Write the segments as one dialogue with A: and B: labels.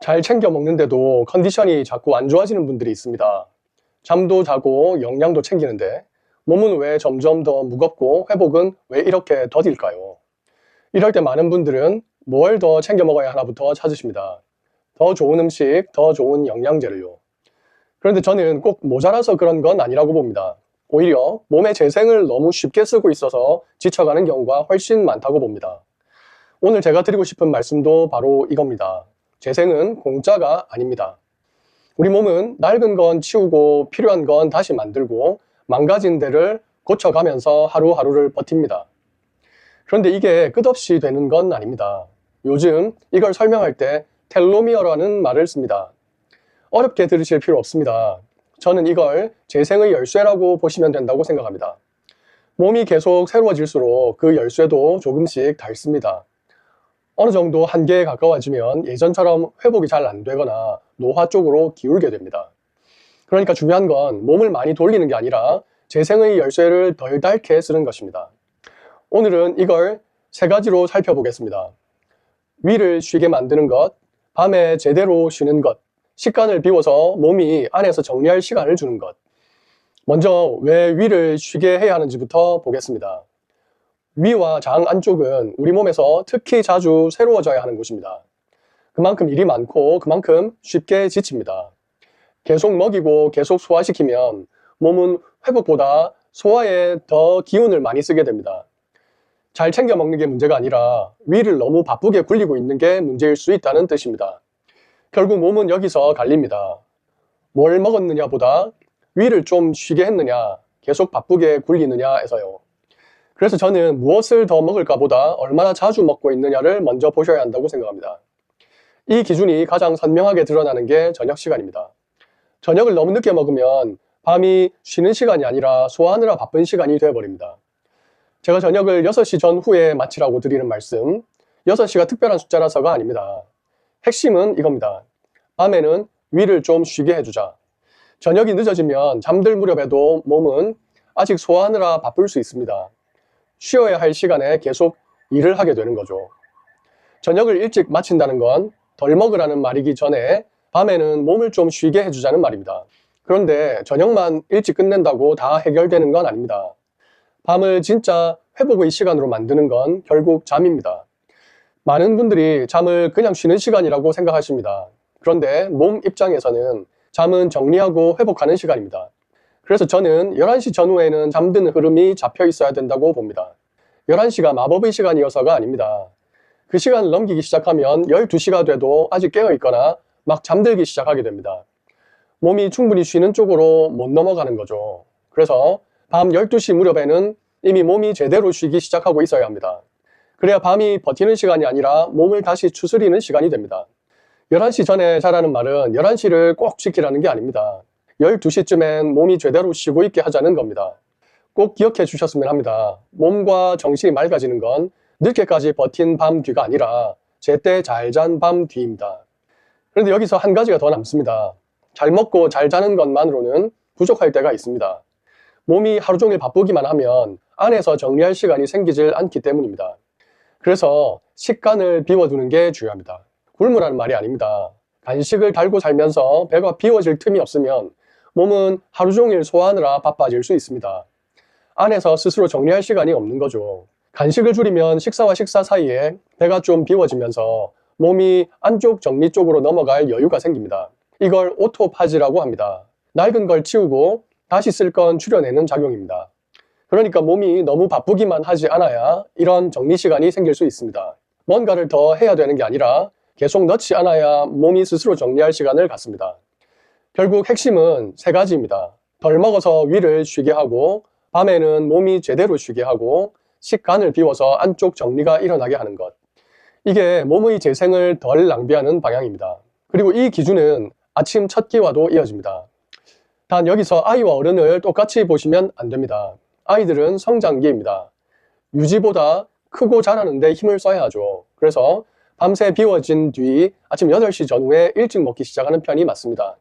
A: 잘 챙겨 먹는데도 컨디션이 자꾸 안 좋아지는 분들이 있습니다. 잠도 자고 영양도 챙기는데 몸은 왜 점점 더 무겁고 회복은 왜 이렇게 더딜까요? 이럴 때 많은 분들은 뭘 더 챙겨 먹어야 하나부터 찾으십니다. 더 좋은 음식, 더 좋은 영양제를요. 그런데 저는 꼭 모자라서 그런 건 아니라고 봅니다. 오히려 몸의 재생을 너무 쉽게 쓰고 있어서 지쳐가는 경우가 훨씬 많다고 봅니다. 오늘 제가 드리고 싶은 말씀도 바로 이겁니다. 재생은 공짜가 아닙니다. 우리 몸은 낡은 건 치우고 필요한 건 다시 만들고 망가진 데를 고쳐가면서 하루하루를 버팁니다. 그런데 이게 끝없이 되는 건 아닙니다. 요즘 이걸 설명할 때 텔로미어라는 말을 씁니다. 어렵게 들으실 필요 없습니다. 저는 이걸 재생의 열쇠라고 보시면 된다고 생각합니다. 몸이 계속 새로워질수록 그 열쇠도 조금씩 닳습니다. 어느 정도 한계에 가까워지면 예전처럼 회복이 잘 안 되거나 노화 쪽으로 기울게 됩니다. 그러니까 중요한 건 몸을 많이 돌리는 게 아니라 재생의 열쇠를 덜 닳게 쓰는 것입니다. 오늘은 이걸 3가지로 살펴보겠습니다. 위를 쉬게 만드는 것, 밤에 제대로 쉬는 것, 식간을 비워서 몸이 안에서 정리할 시간을 주는 것. 먼저 왜 위를 쉬게 해야 하는지부터 보겠습니다. 위와 장 안쪽은 우리 몸에서 특히 자주 새로워져야 하는 곳입니다. 그만큼 일이 많고 그만큼 쉽게 지칩니다. 계속 먹이고 계속 소화시키면 몸은 회복보다 소화에 더 기운을 많이 쓰게 됩니다. 잘 챙겨 먹는 게 문제가 아니라 위를 너무 바쁘게 굴리고 있는 게 문제일 수 있다는 뜻입니다. 결국 몸은 여기서 갈립니다. 뭘 먹었느냐 보다 위를 좀 쉬게 했느냐, 계속 바쁘게 굴리느냐에서요. 그래서 저는 무엇을 더 먹을까 보다 얼마나 자주 먹고 있느냐를 먼저 보셔야 한다고 생각합니다. 이 기준이 가장 선명하게 드러나는 게 저녁 시간입니다. 저녁을 너무 늦게 먹으면 밤이 쉬는 시간이 아니라 소화하느라 바쁜 시간이 되어버립니다. 제가 저녁을 6시 전후에 마치라고 드리는 말씀, 6시가 특별한 숫자라서가 아닙니다. 핵심은 이겁니다. 밤에는 위를 좀 쉬게 해주자. 저녁이 늦어지면 잠들 무렵에도 몸은 아직 소화하느라 바쁠 수 있습니다. 쉬어야 할 시간에 계속 일을 하게 되는 거죠. 저녁을 일찍 마친다는 건 덜 먹으라는 말이기 전에 밤에는 몸을 좀 쉬게 해주자는 말입니다. 그런데 저녁만 일찍 끝낸다고 다 해결되는 건 아닙니다. 밤을 진짜 회복의 시간으로 만드는 건 결국 잠입니다. 많은 분들이 잠을 그냥 쉬는 시간이라고 생각하십니다. 그런데 몸 입장에서는 잠은 정리하고 회복하는 시간입니다. 그래서 저는 11시 전후에는 잠드는 흐름이 잡혀 있어야 된다고 봅니다. 11시가 마법의 시간이어서가 아닙니다. 그 시간을 넘기기 시작하면 12시가 돼도 아직 깨어있거나 막 잠들기 시작하게 됩니다. 몸이 충분히 쉬는 쪽으로 못 넘어가는 거죠. 그래서 밤 12시 무렵에는 이미 몸이 제대로 쉬기 시작하고 있어야 합니다. 그래야 밤이 버티는 시간이 아니라 몸을 다시 추스리는 시간이 됩니다. 11시 전에 자라는 말은 11시를 꼭 지키라는 게 아닙니다. 12시쯤엔 몸이 제대로 쉬고 있게 하자는 겁니다. 꼭 기억해 주셨으면 합니다. 몸과 정신이 맑아지는 건 늦게까지 버틴 밤 뒤가 아니라 제때 잘 잔 밤 뒤입니다. 그런데 여기서 한 가지가 더 남습니다. 잘 먹고 잘 자는 것만으로는 부족할 때가 있습니다. 몸이 하루 종일 바쁘기만 하면 안에서 정리할 시간이 생기질 않기 때문입니다. 그래서 식간을 비워두는 게 중요합니다. 굶으라는 말이 아닙니다. 간식을 달고 살면서 배가 비워질 틈이 없으면 몸은 하루 종일 소화하느라 바빠질 수 있습니다. 안에서 스스로 정리할 시간이 없는 거죠. 간식을 줄이면 식사와 식사 사이에 배가 좀 비워지면서 몸이 안쪽 정리 쪽으로 넘어갈 여유가 생깁니다. 이걸 오토파지라고 합니다. 낡은 걸 치우고 다시 쓸 건 줄여내는 작용입니다. 그러니까 몸이 너무 바쁘기만 하지 않아야 이런 정리 시간이 생길 수 있습니다. 뭔가를 더 해야 되는 게 아니라 계속 넣지 않아야 몸이 스스로 정리할 시간을 갖습니다. 결국 핵심은 3가지입니다. 덜 먹어서 위를 쉬게 하고, 밤에는 몸이 제대로 쉬게 하고, 식간을 비워서 안쪽 정리가 일어나게 하는 것. 이게 몸의 재생을 덜 낭비하는 방향입니다. 그리고 이 기준은 아침 첫 끼와도 이어집니다. 단 여기서 아이와 어른을 똑같이 보시면 안 됩니다. 아이들은 성장기입니다. 유지보다 크고 자라는 데 힘을 써야 하죠. 그래서 밤새 비워진 뒤 아침 8시 전후에 일찍 먹기 시작하는 편이 맞습니다.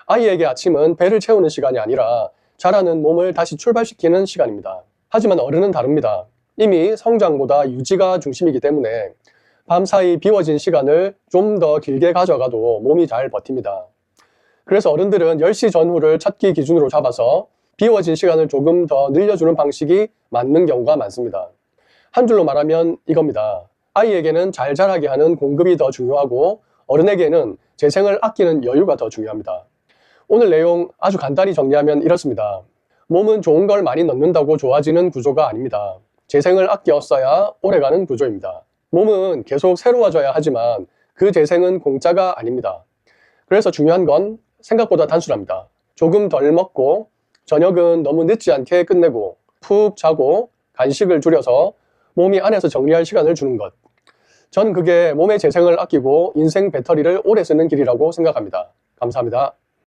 A: 아이에게 아침은 배를 채우는 시간이 아니라 자라는 몸을 다시 출발시키는 시간입니다. 하지만 어른은 다릅니다. 이미 성장보다 유지가 중심이기 때문에 밤사이 비워진 시간을 좀 더 길게 가져가도 몸이 잘 버팁니다. 그래서 어른들은 10시 전후를 첫 끼 기준으로 잡아서 비워진 시간을 조금 더 늘려주는 방식이 맞는 경우가 많습니다. 한 줄로 말하면 이겁니다. 아이에게는 잘 자라게 하는 공급이 더 중요하고 어른에게는 재생을 아끼는 여유가 더 중요합니다. 오늘 내용 아주 간단히 정리하면 이렇습니다. 몸은 좋은 걸 많이 넣는다고 좋아지는 구조가 아닙니다. 재생을 아껴 써야 오래가는 구조입니다. 몸은 계속 새로워져야 하지만 그 재생은 공짜가 아닙니다. 그래서 중요한 건 생각보다 단순합니다. 조금 덜 먹고 저녁은 너무 늦지 않게 끝내고 푹 자고 간식을 줄여서 몸이 안에서 정리할 시간을 주는 것. 전 그게 몸의 재생을 아끼고 인생 배터리를 오래 쓰는 길이라고 생각합니다. 감사합니다.